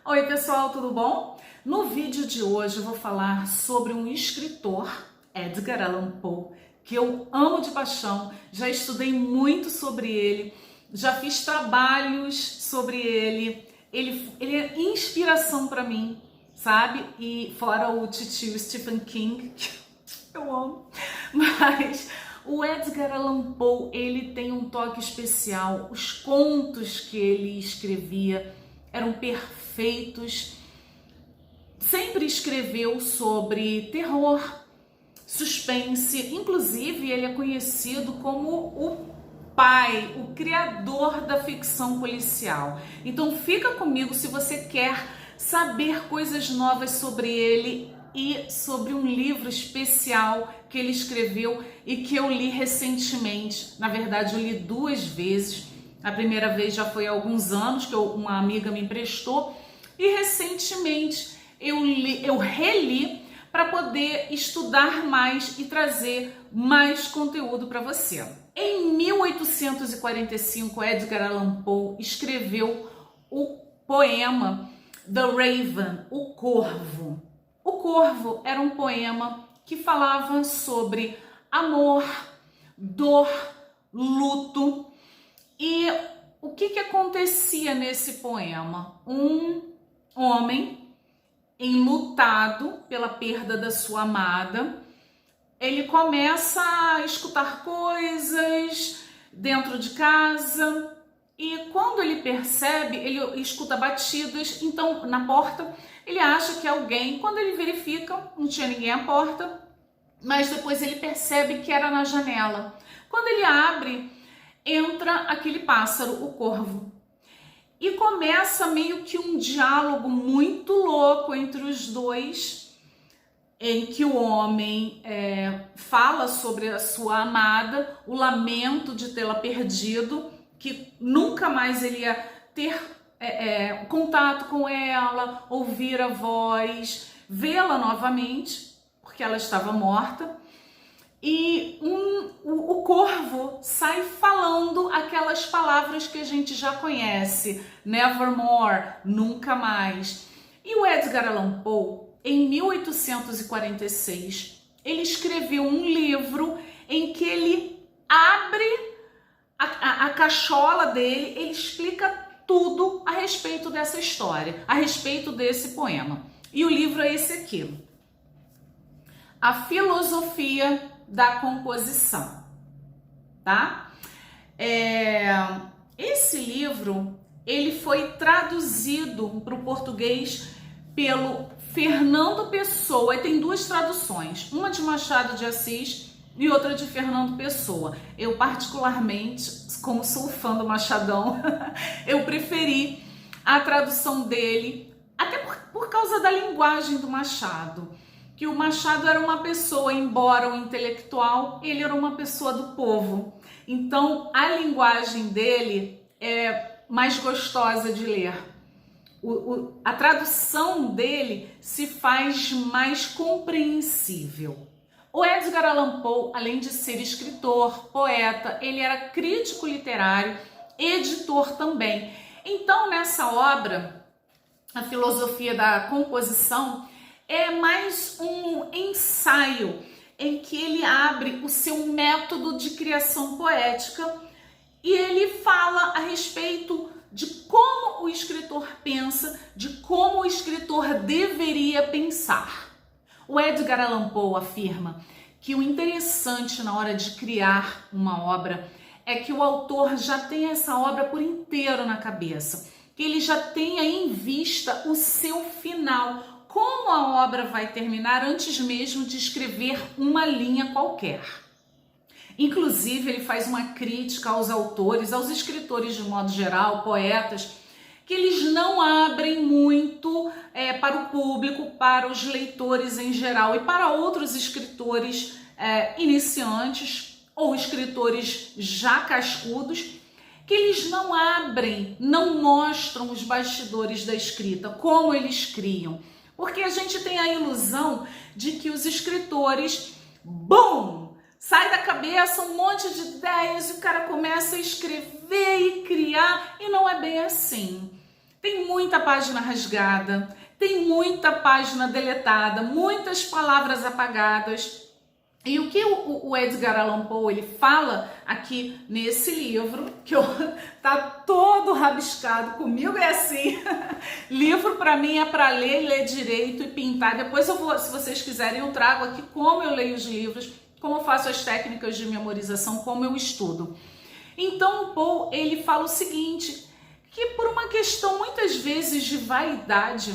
Oi pessoal, tudo bom? No vídeo de hoje eu vou falar sobre um escritor, Edgar Allan Poe, que eu amo de paixão, já estudei muito sobre ele, já fiz trabalhos sobre ele é inspiração para mim, sabe? E fora o titio Stephen King, que eu amo, mas o Edgar Allan Poe, ele tem um toque especial, os contos que ele escrevia eram perfeitos, sempre escreveu sobre terror, suspense, inclusive ele é conhecido como o pai, o criador da ficção policial. Então fica comigo se você quer saber coisas novas sobre ele e sobre um livro especial que ele escreveu e que eu li recentemente. Na verdade, eu li 2 vezes. A primeira vez já foi há alguns anos, que uma amiga me emprestou, e recentemente eu reli para poder estudar mais e trazer mais conteúdo para você. Em 1845, Edgar Allan Poe escreveu o poema The Raven, o Corvo. O Corvo era um poema que falava sobre amor, dor, luto. E o que acontecia nesse poema? Um homem enlutado pela perda da sua amada, ele começa a escutar coisas dentro de casa e quando ele percebe, ele escuta batidas, então na porta, ele acha que é alguém. Quando ele verifica, não tinha ninguém à porta, mas depois ele percebe que era na janela. Quando ele abre, entra aquele pássaro, o corvo, e começa meio que um diálogo muito louco entre os dois, em que o homem fala sobre a sua amada, o lamento de tê-la perdido, que nunca mais ele ia ter contato com ela, ouvir a voz, vê-la novamente, porque ela estava morta. E o corvo sai falando aquelas palavras que a gente já conhece, nevermore, nunca mais. E o Edgar Allan Poe, em 1846, ele escreveu um livro em que ele abre a cachola dele, ele explica tudo a respeito dessa história, a respeito desse poema. E o livro é esse aqui, A Filosofia da Composição, tá? Esse livro, ele foi traduzido para o português pelo Fernando Pessoa, e tem 2 traduções, uma de Machado de Assis e outra de Fernando Pessoa. Eu particularmente, como sou fã do Machadão, eu preferi a tradução dele, até por causa da linguagem do Machado, que o Machado era uma pessoa, embora um intelectual, ele era uma pessoa do povo. Então, a linguagem dele é mais gostosa de ler. A tradução dele se faz mais compreensível. O Edgar Allan Poe, além de ser escritor, poeta, ele era crítico literário, editor também. Então, nessa obra, A Filosofia da Composição, é mais um ensaio em que ele abre o seu método de criação poética e ele fala a respeito de como o escritor pensa, de como o escritor deveria pensar. O Edgar Allan Poe afirma que o interessante na hora de criar uma obra é que o autor já tem essa obra por inteiro na cabeça, que ele já tenha em vista o seu final, como a obra vai terminar antes mesmo de escrever uma linha qualquer. Inclusive, ele faz uma crítica aos autores, aos escritores de modo geral, poetas, que eles não abrem muito para o público, para os leitores em geral e para outros escritores iniciantes ou escritores já cascudos, que eles não abrem, não mostram os bastidores da escrita, como eles criam. Porque a gente tem a ilusão de que os escritores, sai da cabeça um monte de ideias e o cara começa a escrever e criar, e não é bem assim. tem muita página rasgada, tem muita página deletada, muitas palavras apagadas. E o que o Edgar Allan Poe ele fala aqui nesse livro, que tá todo rabiscado, comigo é assim, livro para mim é para ler direito e pintar. Depois eu vou, se vocês quiserem, eu trago aqui como eu leio os livros, como eu faço as técnicas de memorização, como eu estudo. Então o Poe ele fala o seguinte, que por uma questão muitas vezes de vaidade,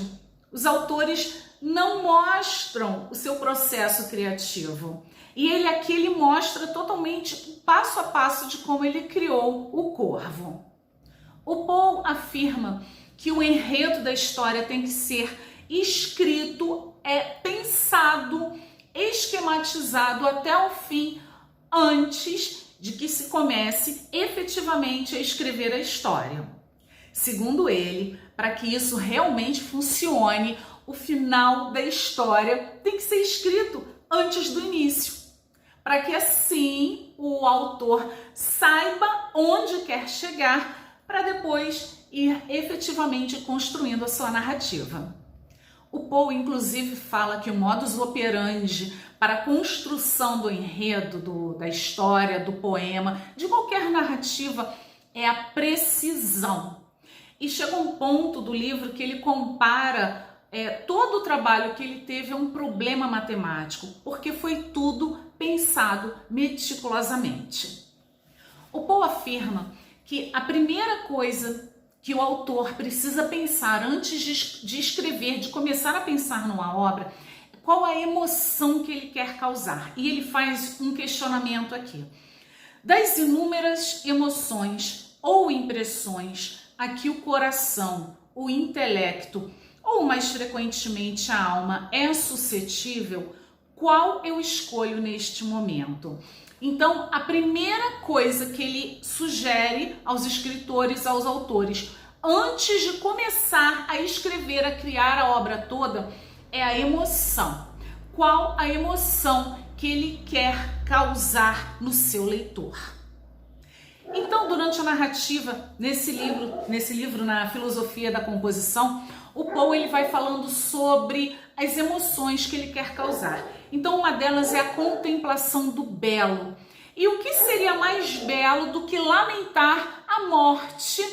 os autores não mostram o seu processo criativo. E ele mostra totalmente o passo a passo de como ele criou o Corvo. O Poe afirma que o enredo da história tem que ser escrito, pensado, esquematizado até o fim, antes de que se comece efetivamente a escrever a história. Segundo ele, para que isso realmente funcione, o final da história tem que ser escrito antes do início, para que assim o autor saiba onde quer chegar para depois ir efetivamente construindo a sua narrativa. O Poe, inclusive, fala que o modus operandi para a construção do enredo, da história, do poema, de qualquer narrativa, é a precisão. E chega um ponto do livro que ele compara todo o trabalho que ele teve a um problema matemático, porque foi tudo pensado meticulosamente. O Poe afirma que a primeira coisa que o autor precisa pensar antes de escrever, de começar a pensar numa obra, qual a emoção que ele quer causar. E ele faz um questionamento aqui. Das inúmeras emoções ou impressões a que o coração, o intelecto ou mais frequentemente a alma é suscetível, qual eu escolho neste momento? Então, a primeira coisa que ele sugere aos escritores, aos autores, antes de começar a escrever, a criar a obra toda, é a emoção. Qual a emoção que ele quer causar no seu leitor? Então, durante a narrativa, nesse livro, na Filosofia da Composição, o Poe ele vai falando sobre as emoções que ele quer causar. Então, uma delas é a contemplação do belo. E o que seria mais belo do que lamentar a morte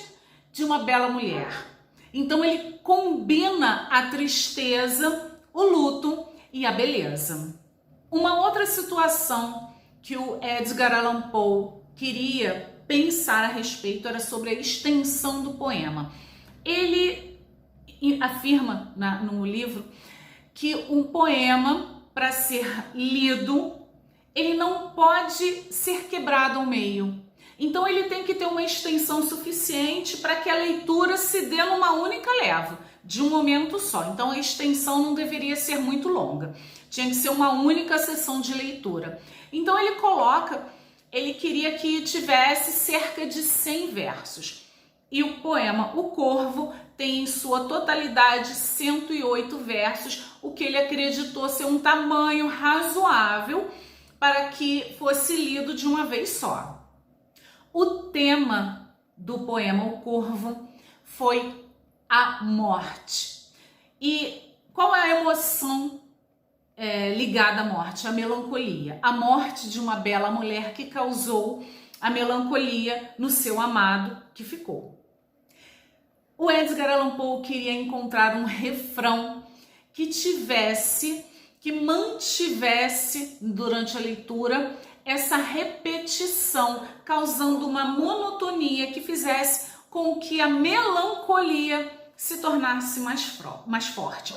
de uma bela mulher? Então, ele combina a tristeza, o luto e a beleza. Uma outra situação que o Edgar Allan Poe queria pensar a respeito era sobre a extensão do poema. Ele afirma no livro que um poema, para ser lido, ele não pode ser quebrado ao meio. Então ele tem que ter uma extensão suficiente para que a leitura se dê numa única leva, de um momento só. Então a extensão não deveria ser muito longa. Tinha que ser uma única sessão de leitura. Então ele queria que tivesse cerca de 100 versos. E o poema O Corvo tem em sua totalidade 108 versos, o que ele acreditou ser um tamanho razoável para que fosse lido de uma vez só. O tema do poema O Corvo foi a morte. E qual é a emoção ligada à morte? A melancolia. A morte de uma bela mulher que causou a melancolia no seu amado que ficou. O Edgar Allan Poe queria encontrar um refrão que mantivesse durante a leitura essa repetição, causando uma monotonia que fizesse com que a melancolia se tornasse mais forte.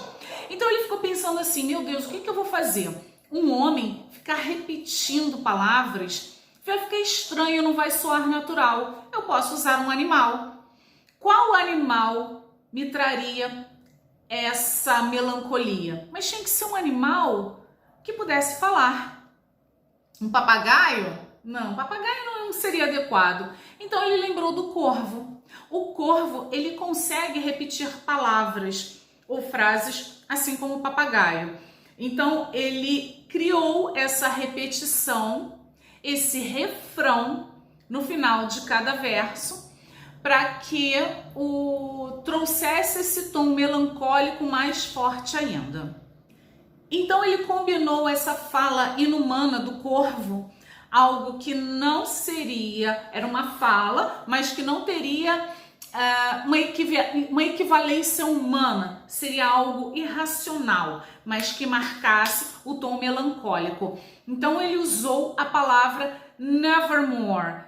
Então ele ficou pensando assim, meu Deus, o que eu vou fazer? Um homem ficar repetindo palavras vai ficar estranho, não vai soar natural. Eu posso usar um animal. Qual animal me traria essa melancolia? Mas tinha que ser um animal que pudesse falar. Um papagaio? Não, papagaio não seria adequado. Então ele lembrou do corvo. O corvo, ele consegue repetir palavras ou frases assim como o papagaio. Então ele criou essa repetição, esse refrão no final de cada verso, para que trouxesse esse tom melancólico mais forte ainda. Então ele combinou essa fala inumana do corvo, algo que não seria, era uma fala, mas que não teria uma equivalência humana, seria algo irracional, mas que marcasse o tom melancólico. Então ele usou a palavra nevermore,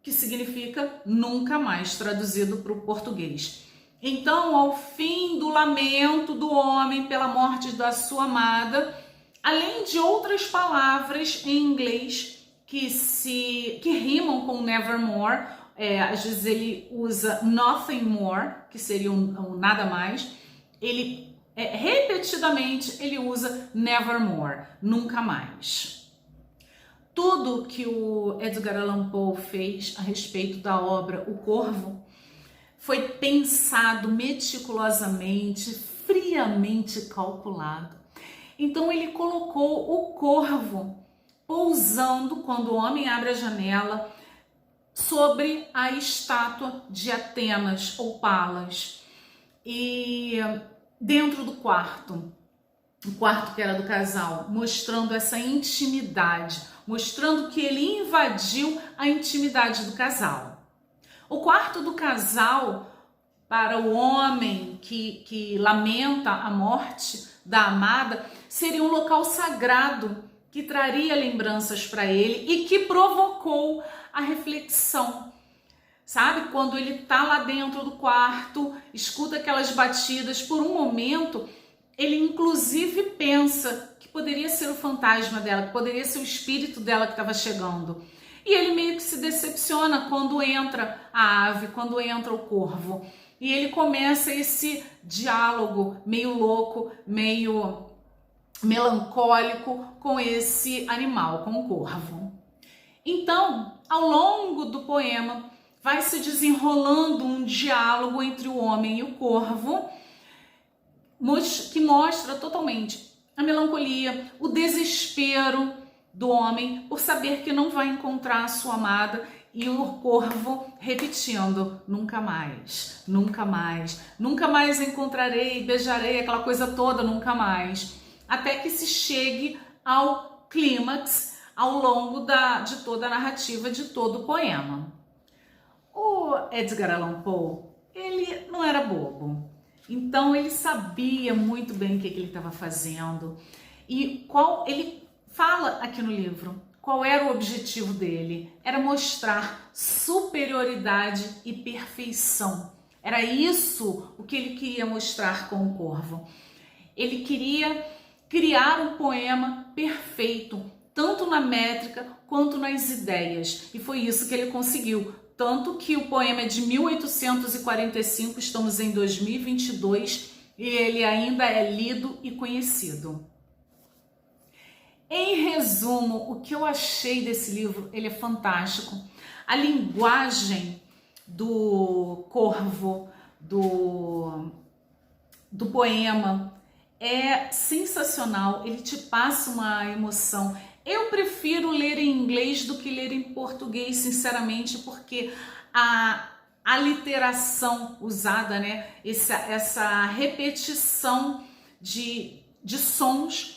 que significa nunca mais, traduzido para o português. Então, ao fim do lamento do homem pela morte da sua amada, além de outras palavras em inglês que rimam com nevermore, às vezes ele usa nothing more, que seria um nada mais, ele repetidamente ele usa nevermore, nunca mais. Tudo que o Edgar Allan Poe fez a respeito da obra O Corvo foi pensado meticulosamente, friamente calculado. Então ele colocou o corvo pousando, quando o homem abre a janela, sobre a estátua de Atenas ou Palas, e dentro do quarto, o quarto que era do casal, mostrando essa intimidade, mostrando que ele invadiu a intimidade do casal. O quarto do casal, para o homem que lamenta a morte da amada, seria um local sagrado que traria lembranças para ele e que provocou a reflexão. Sabe? Quando ele está lá dentro do quarto, escuta aquelas batidas, por um momento, ele inclusive pensa que poderia ser o fantasma dela, que poderia ser o espírito dela que estava chegando. E ele meio que se decepciona quando entra a ave, quando entra o corvo. E ele começa esse diálogo meio louco, meio melancólico com esse animal, com o corvo. Então, ao longo do poema, vai se desenrolando um diálogo entre o homem e o corvo, que mostra totalmente a melancolia, o desespero do homem por saber que não vai encontrar a sua amada, e o corvo repetindo: nunca mais, nunca mais, nunca mais encontrarei, beijarei, aquela coisa toda, nunca mais, até que se chegue ao clímax ao longo de toda a narrativa, de todo o poema. O Edgar Allan Poe, ele não era bobo, então ele sabia muito bem o que ele estava fazendo, e ele fala aqui no livro qual era o objetivo dele. Era mostrar superioridade e perfeição. Era isso o que ele queria mostrar com o corvo. Ele queria criar um poema perfeito, tanto na métrica quanto nas ideias. E foi isso que ele conseguiu. Tanto que o poema é de 1845, estamos em 2022, e ele ainda é lido e conhecido. Em resumo, o que eu achei desse livro, ele é fantástico. A linguagem do corvo, do poema, é sensacional. Ele te passa uma emoção. Eu prefiro ler em inglês do que ler em português, sinceramente, porque a literação usada, né? Essa repetição de sons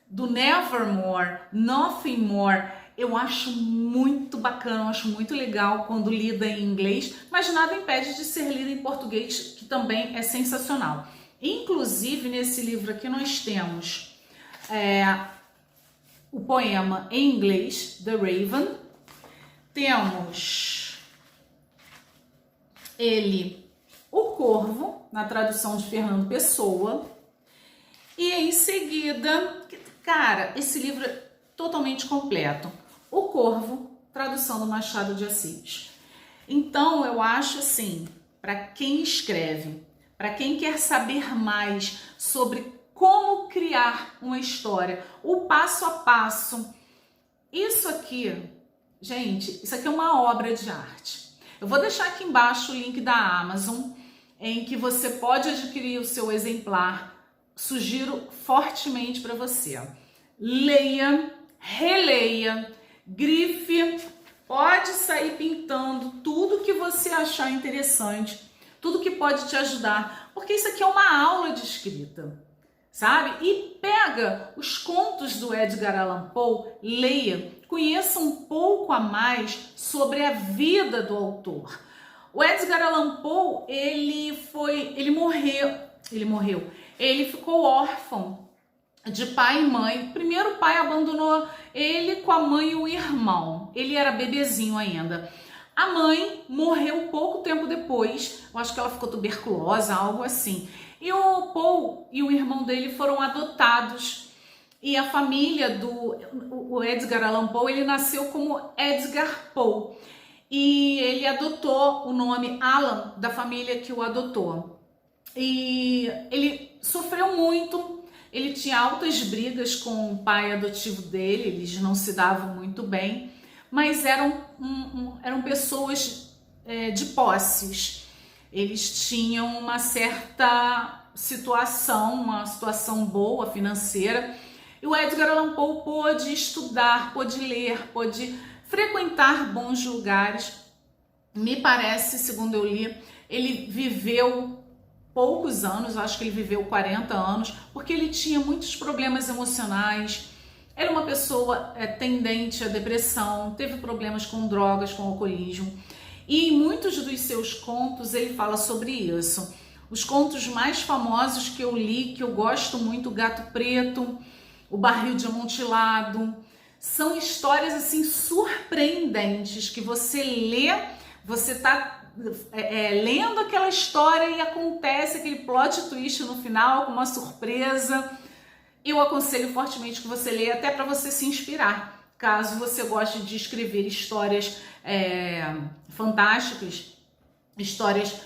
do nevermore, nothing more, eu acho muito bacana, eu acho muito legal quando lida em inglês, mas nada impede de ser lida em português, que também é sensacional. Inclusive, nesse livro aqui nós temos o poema em inglês, The Raven, temos O Corvo, na tradução de Fernando Pessoa, e em seguida, cara, esse livro é totalmente completo. O Corvo, tradução do Machado de Assis. Então, eu acho assim, para quem escreve, para quem quer saber mais sobre como criar uma história, o passo a passo, isso aqui, gente, isso aqui é uma obra de arte. Eu vou deixar aqui embaixo o link da Amazon, em que você pode adquirir o seu exemplar. Sugiro fortemente para você. Leia, releia, grife, Pode sair pintando tudo que você achar interessante, tudo que pode te ajudar, porque isso aqui é uma aula de escrita, sabe? E pega os contos do Edgar Allan Poe, leia, conheça um pouco a mais sobre a vida do autor. O Edgar Allan Poe, ele ficou órfão de pai e mãe. Primeiro o pai abandonou ele com a mãe e o irmão. Ele era bebezinho ainda. A mãe morreu pouco tempo depois. Eu acho que ela ficou tuberculosa, algo assim. E o Poe e o irmão dele foram adotados. E a família o Edgar Allan Poe, ele nasceu como Edgar Poe. E ele adotou o nome Alan da família que o adotou. E ele sofreu muito, ele tinha altas brigas com o pai adotivo dele, eles não se davam muito bem, mas eram pessoas de posses. Eles tinham uma certa situação, uma situação boa financeira, e o Edgar Allan Poe pôde estudar, pôde ler, pôde frequentar bons lugares. Me parece, segundo eu li, ele viveu poucos anos, acho que ele viveu 40 anos, porque ele tinha muitos problemas emocionais, era uma pessoa tendente à depressão, teve problemas com drogas, com alcoolismo, e em muitos dos seus contos ele fala sobre isso. Os contos mais famosos que eu li, que eu gosto muito, O Gato Preto, O Barril de Amontilado, são histórias assim surpreendentes que você lê, você tá lendo aquela história e acontece aquele plot twist no final com uma surpresa. Eu aconselho fortemente que você leia, até para você se inspirar, caso você goste de escrever histórias fantásticas, histórias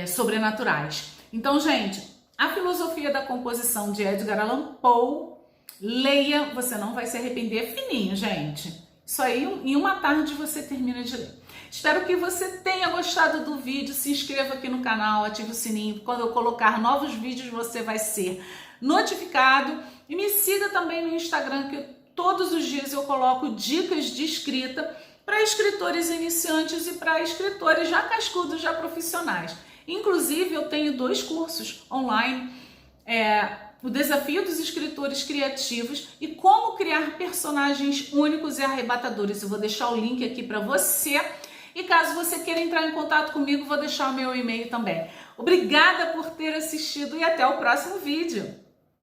sobrenaturais. Então, gente, A Filosofia da Composição de Edgar Allan Poe, leia, você não vai se arrepender. É fininho, gente. Isso aí, em uma tarde você termina de ler. Espero que você tenha gostado do vídeo. Se inscreva aqui no canal, ative o sininho. Quando eu colocar novos vídeos, você vai ser notificado. E me siga também no Instagram, que todos os dias eu coloco dicas de escrita para escritores iniciantes e para escritores já cascudos, já profissionais. Inclusive, eu tenho 2 cursos online. O Desafio dos Escritores Criativos e Como Criar Personagens Únicos e Arrebatadores. Eu vou deixar o link aqui para você. E caso você queira entrar em contato comigo, vou deixar o meu e-mail também. Obrigada por ter assistido e até o próximo vídeo.